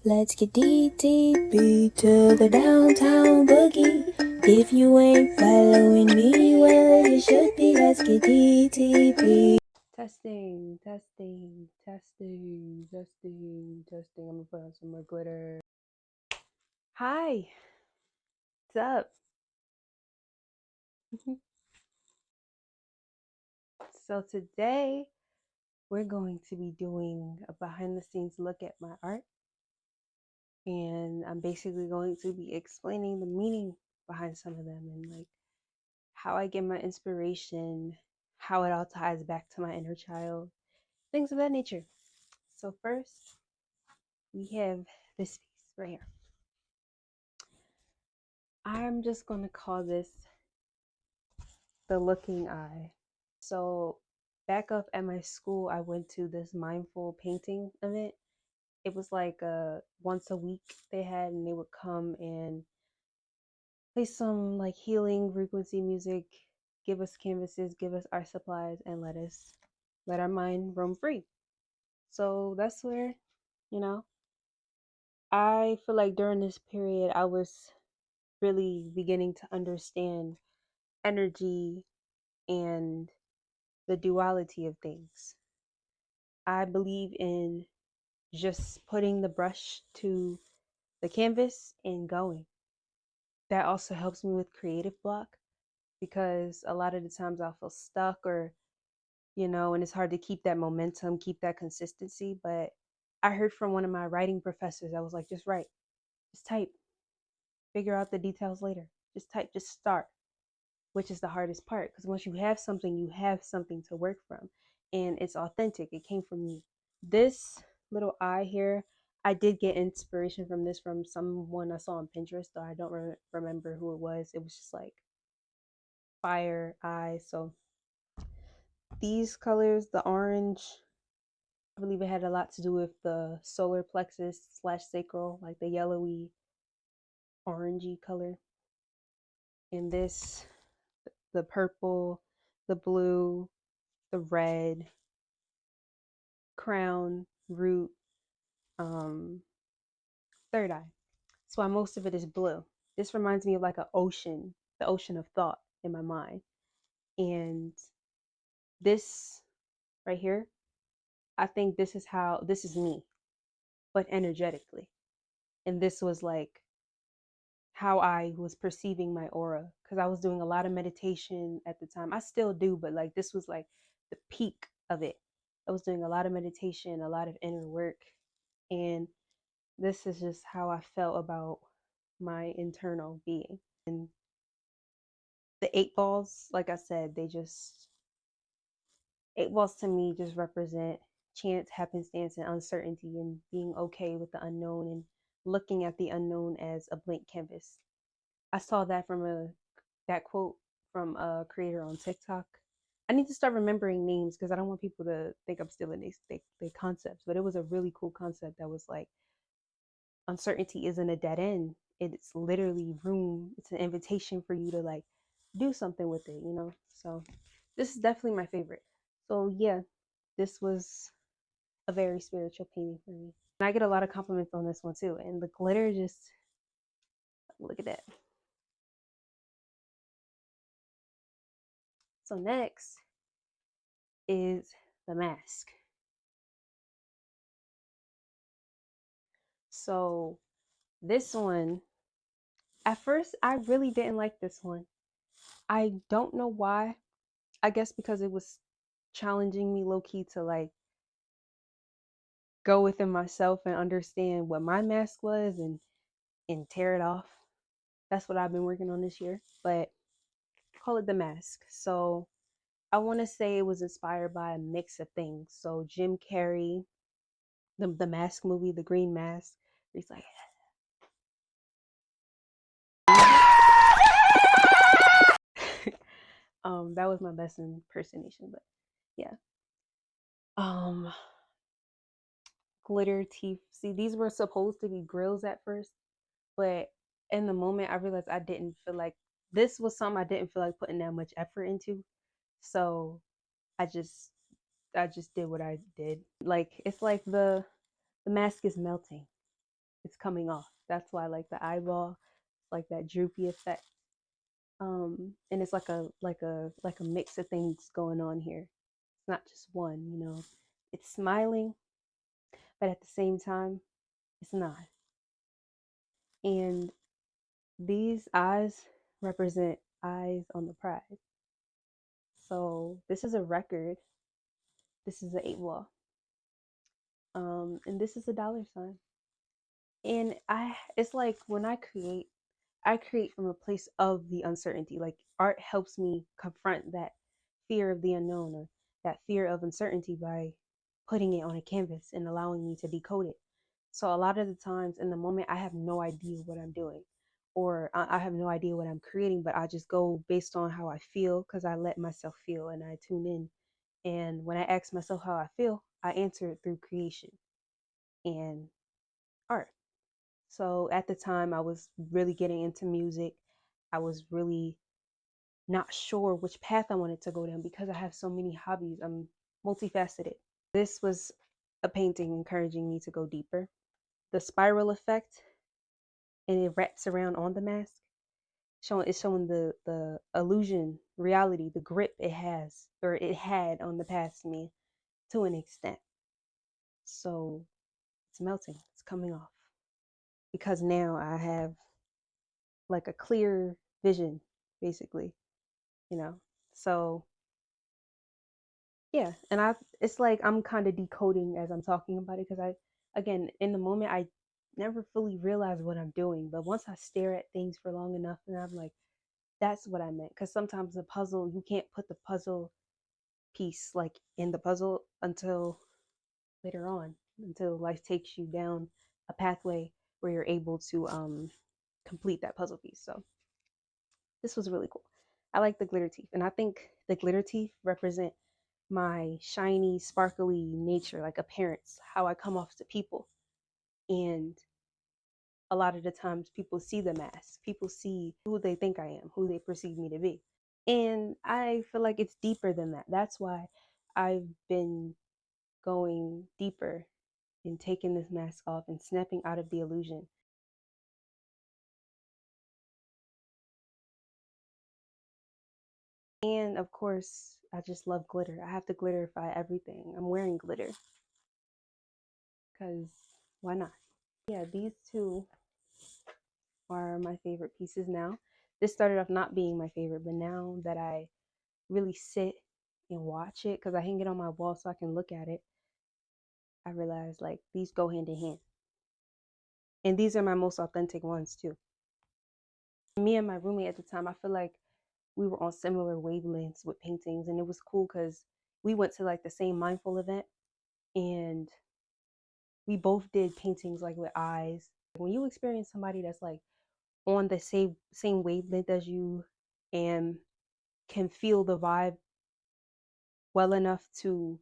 Let's get DTB to the downtown boogie. If you ain't following me, well, you should be. Let's get DTB. Testing, testing, testing, testing, testing. I'm gonna put on some more glitter. Hi, what's up? So today we're going to be doing a behind the scenes look at my art, and I'm basically going to be explaining the meaning behind some of them and like how I get my inspiration, how it all ties back to my inner child, things of that nature. So first, we have this piece right here. I'm just going to call this the looking eye. So back up at my school, I went to this mindful painting event. It was like once a week they had, and they would come and play some like healing frequency music, give us canvases, give us art supplies, and let our mind roam free. So that's where, you know, I feel like during this period I was really beginning to understand energy and the duality of things. I believe in just putting the brush to the canvas and going. That also helps me with creative block because a lot of the times I'll feel stuck or, and it's hard to keep that momentum, keep that consistency. But I heard from one of my writing professors, I was like, just write, just type, figure out the details later. Just type, just start, which is the hardest part because once you have something to work from and it's authentic. It came from me. This little eye here, I did get inspiration from this from someone I saw on Pinterest, though I don't remember who it was. It was just like fire eye. So these colors, the orange, I believe it had a lot to do with the solar plexus slash sacral, like the yellowy orangey color. And this, the purple, the blue, the red, crown, root, um, third eye. So why most of it is blue. This reminds me of like an ocean, the ocean of thought in my mind. And this right here, I think this is me, but energetically. And this was like how I was perceiving my aura because I was doing a lot of meditation at the time. I still do, but like this was like the peak of it. I was doing a lot of meditation, a lot of inner work, and this is just how I felt about my internal being. And the eight balls, like I said, eight balls to me just represent chance, happenstance, and uncertainty, and being okay with the unknown and looking at the unknown as a blank canvas. I saw that from that quote from a creator on TikTok. I need to start remembering names because I don't want people to think I'm stealing they concepts. But it was a really cool concept that was like uncertainty isn't a dead end. It's literally room. It's an invitation for you to like do something with it. So this is definitely my favorite. So yeah, this was a very spiritual painting for me. And I get a lot of compliments on this one too. And the glitter just look at that. So next is the mask. So this one, at first I really didn't like this one. I don't know why. I guess because it was challenging me low key to like go within myself and understand what my mask was and tear it off. That's what I've been working on this year. But call it the mask. So I want to say it was inspired by a mix of things. So Jim Carrey, the Mask movie, The Green Mask. He's like, that was my best impersonation, but yeah. Um, glitter teeth. See, these were supposed to be grills at first, but in the moment I realized I didn't feel like this was something I didn't feel like putting that much effort into. So I just I just did what I did. Like it's like the mask is melting. it's coming off. That's why like the eyeball, like that droopy effect. And it's like a mix of things going on here. It's not just one, you know. It's smiling, but at the same time, it's not. And these eyes represent eyes on the prize. So this is a record. This is an 8 ball. And this is a dollar sign. And it's like when I create from a place of the uncertainty. Like art helps me confront that fear of the unknown or that fear of uncertainty by putting it on a canvas and allowing me to decode it. So a lot of the times in the moment, I have no idea what I'm doing, or I have no idea what I'm creating, but I just go based on how I feel because I let myself feel and I tune in. And when I ask myself how I feel, I answer it through creation and art. So at the time, I was really getting into music. I was really not sure which path I wanted to go down because I have so many hobbies. I'm multifaceted. This was a painting encouraging me to go deeper. The spiral effect, and it wraps around on the mask, showing the illusion, reality, the grip it has or it had on the past me to an extent. So it's melting, it's coming off because now I have like a clear vision, basically, you know. So yeah, and it's like I'm kind of decoding as I'm talking about it because again, in the moment, I never fully realize what I'm doing. But once I stare at things for long enough, and I'm like, that's what I meant. Because sometimes the puzzle, you can't put the puzzle piece like in the puzzle until later on, until life takes you down a pathway where you're able to complete that puzzle piece. So this was really cool. I like the glitter teeth, and I think the glitter teeth represent my shiny, sparkly nature, like appearance, how I come off to people. And a lot of the times people see the mask, people see who they think I am, who they perceive me to be. And I feel like it's deeper than that. That's why I've been going deeper and taking this mask off and snapping out of the illusion. And of course, I just love glitter. I have to glitterify everything. I'm wearing glitter because why not? Yeah, these two are my favorite pieces now. This started off not being my favorite, but now that I really sit and watch it, because I hang it on my wall so I can look at it, I realize like these go hand in hand. And these are my most authentic ones too. Me and my roommate at the time, I feel like we were on similar wavelengths with paintings, and it was cool because we went to like the same mindful event and we both did paintings like with eyes. When you experience somebody that's like on the same wavelength as you and can feel the vibe well enough to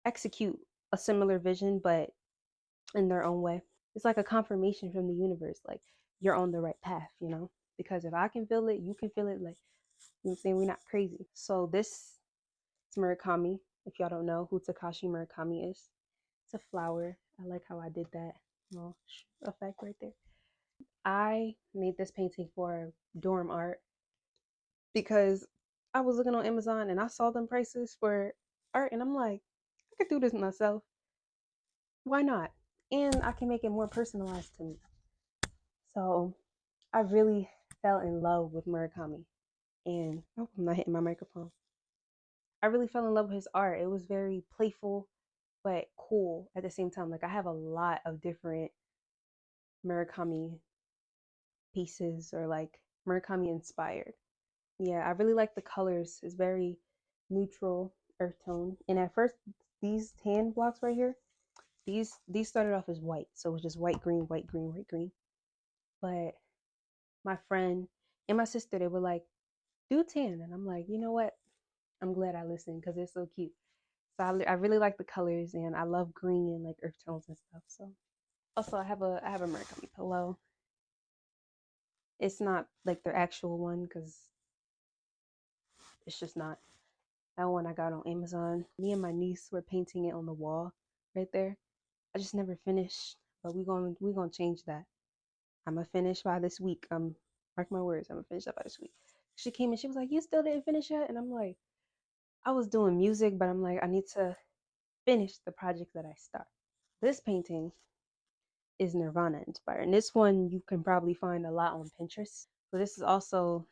execute a similar vision but in their own way, it's like a confirmation from the universe, like you're on the right path, you know, because if I can feel it, you can feel it. Like, you know what I'm saying, we're not crazy. So this is Murakami. If y'all don't know who Takashi Murakami is, it's a flower. I like how I did that little effect right there. I made this painting for dorm art because I was looking on Amazon and I saw them prices for art, and I'm like, I could do this myself. Why not? And I can make it more personalized to me. So I really fell in love with Murakami. And oh, I'm not hitting my microphone. I really fell in love with his art. It was very playful, but cool at the same time. Like I have a lot of different Murakami pieces or like Murakami inspired. Yeah, I really like the colors. It's very neutral earth tone. And at first, these tan blocks right here, these started off as white, so it was just white, green, white, green, white, green. But my friend and my sister, they were like, "Do tan," and I'm like, you know what? I'm glad I listened because it's so cute. So I really like the colors, and I love green and like earth tones and stuff. So also, I have a Murakami pillow. It's not like their actual one because it's just not. That one I got on Amazon. Me and my niece were painting it on the wall right there. I just never finished, but we gonna change that. I'm gonna finish by this week. Mark my words. I'm gonna finish that by this week. She came and she was like, "You still didn't finish yet?" And I'm like, "I was doing music, but I'm like, I need to finish the project that I start." This painting is Nirvana inspired, and this one you can probably find a lot on Pinterest. So this is also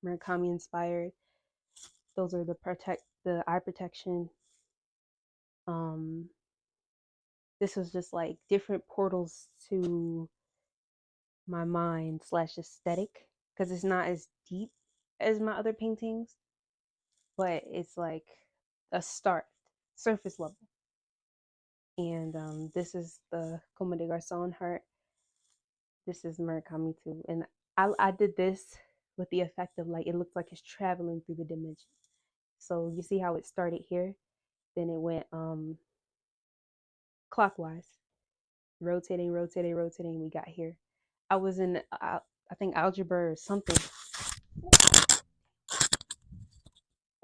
Murakami inspired. Those are the eye protection. Um, this was just like different portals to my mind slash aesthetic because it's not as deep as my other paintings, but it's like a start, surface level. And this is the Como de Garçon heart. This is Murakami too, and I did this with the effect of like it looks like it's traveling through the dimensions. So you see how it started here, then it went clockwise, rotating, rotating, rotating. We got here. I was in I think algebra or something.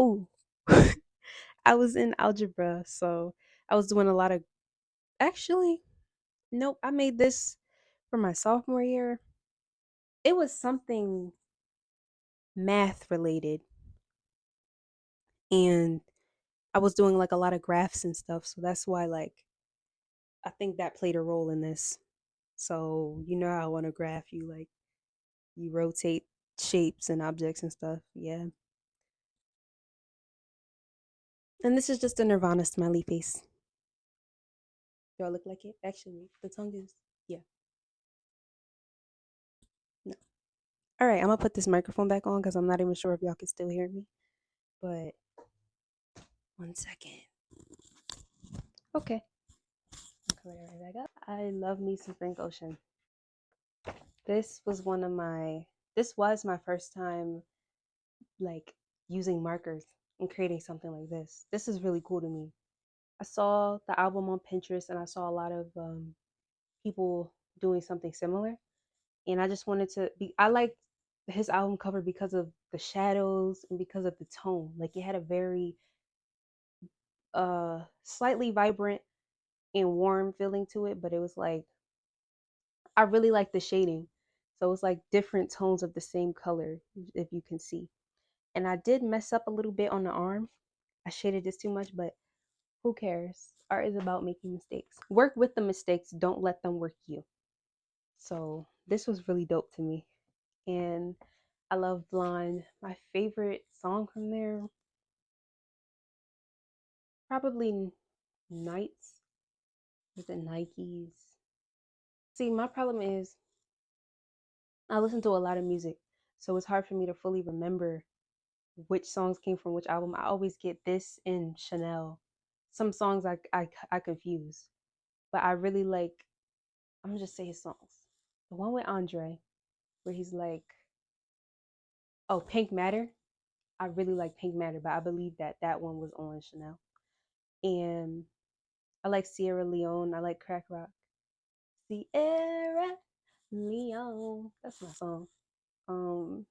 Ooh, I was in algebra, so I was doing a lot of. Actually, nope. I made this for my sophomore year. It was something math related, and I was doing like a lot of graphs and stuff. So that's why, like, I think that played a role in this. So you know how on a graph you rotate shapes and objects and stuff. Yeah. And this is just a Nirvana smiley face. Do I look like it? Actually, the tongue is, yeah. No. All right, I'm gonna put this microphone back on because I'm not even sure if y'all can still hear me. But 1 second. Okay. I'll it right back up. I love me some Frank Ocean. This was one of my. This was my first time like using markers and creating something like this. This is really cool to me. I saw the album on Pinterest and I saw a lot of people doing something similar, and I just wanted to be. I liked his album cover because of the shadows and because of the tone. Like it had a very slightly vibrant and warm feeling to it, but it was like I really like the shading. So it's like different tones of the same color, if you can see. And I did mess up a little bit on the arm. I shaded this too much, but who cares? Art is about making mistakes. Work with the mistakes, don't let them work you. So this was really dope to me. And I love Blonde. My favorite song from there, probably Nights with the Nikes. See, my problem is I listen to a lot of music, so it's hard for me to fully remember which songs came from which album. I always get this in Chanel. Some songs I confuse, but I really like. I'm gonna just say his songs. The one with Andre, where he's like, "Oh, Pink Matter." I really like Pink Matter, but I believe that that one was on Chanel. And I like Sierra Leone. I like Crack Rock. Sierra Leone. That's my song. Um,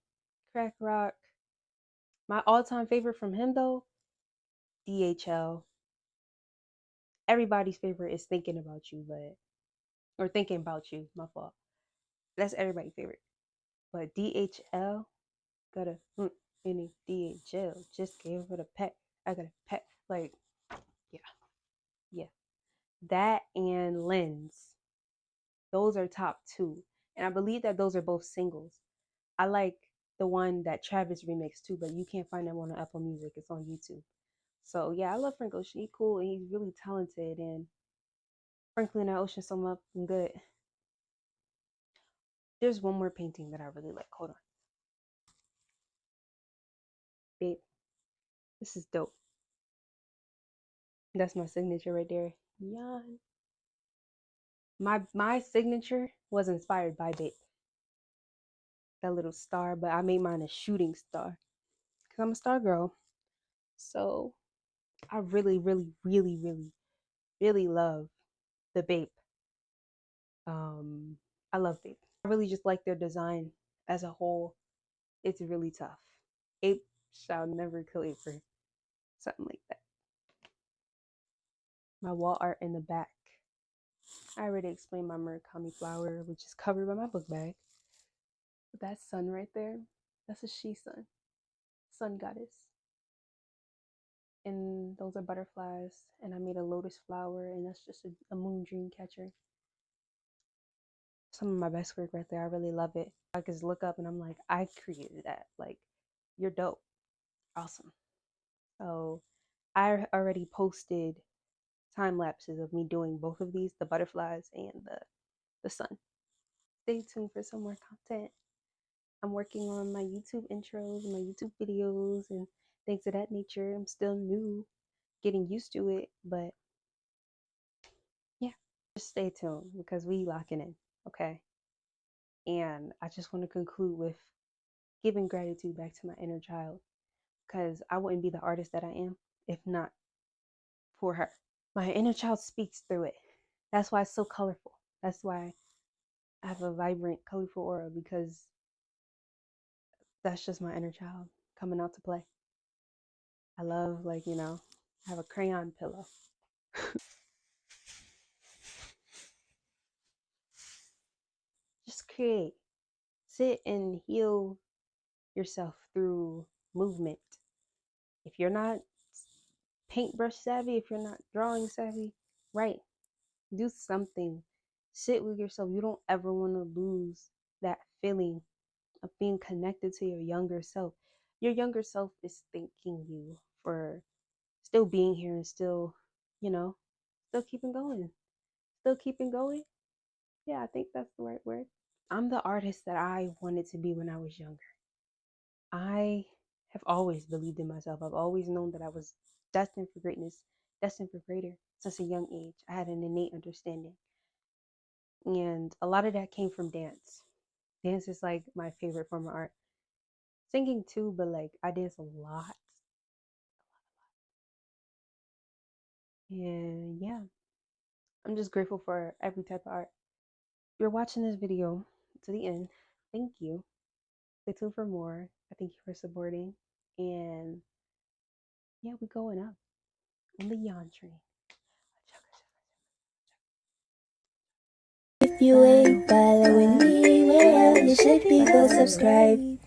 Crack Rock. My all-time favorite from him though, DHL. Everybody's favorite is Thinking About You, but or Thinking About You. My fault. That's everybody's favorite. But DHL got a any DHL just gave it a pet. I got a pet. Like yeah, yeah. That and Lens. Those are top two, and I believe that those are both singles. I like the one that Travis remixed too, but you can't find that one on Apple Music. It's on YouTube. So yeah, I love Frank Ocean. He's cool and he's really talented. And Franklin and Ocean sum up and good. There's one more painting that I really like. Hold on, babe. This is dope. That's my signature right there. Yeah. My signature was inspired by Babe. That little star, but I made mine a shooting star because I'm a star girl. So I really, really, really, really, really love the Bape. I love Bape. I really just like their design as a whole. It's really tough. Ape shall never kill Aper. Something like that. My wall art in the back. I already explained my Murakami flower, which is covered by my book bag. But that sun right there, that's a she sun, sun goddess. And those are butterflies. And I made a lotus flower, and that's just a moon dream catcher. Some of my best work right there. I really love it. I just look up and I'm like, I created that. Like, you're dope. Awesome. So I already posted time lapses of me doing both of these, the butterflies and the sun. Stay tuned for some more content. I'm working on my YouTube intros and my YouTube videos and things of that nature. I'm still new, getting used to it, but yeah, just stay tuned because we locking in, okay? And I just want to conclude with giving gratitude back to my inner child because I wouldn't be the artist that I am if not for her. My inner child speaks through it. That's why it's so colorful. That's why I have a vibrant, colorful aura because that's just my inner child coming out to play. I love, like, I have a crayon pillow. Just create. Sit and heal yourself through movement. If you're not paintbrush savvy, if you're not drawing savvy, write. Do something. Sit with yourself. You don't ever want to lose that feeling of being connected to your younger self. Your younger self is thanking you for still being here and still, you know, still keeping going. Still keeping going. Yeah, I think that's the right word. I'm the artist that I wanted to be when I was younger. I have always believed in myself. I've always known that I was destined for greatness, destined for greater since a young age. I had an innate understanding. And a lot of that came from dance. Dance is like my favorite form of art. Singing too, but like I dance a lot. And yeah, I'm just grateful for every type of art. If you're watching this video to the end, thank you. Stay tuned for more. I thank you for supporting. And yeah, we're going up on the yawn train. If you ain't following me, well, you should be go subscribe.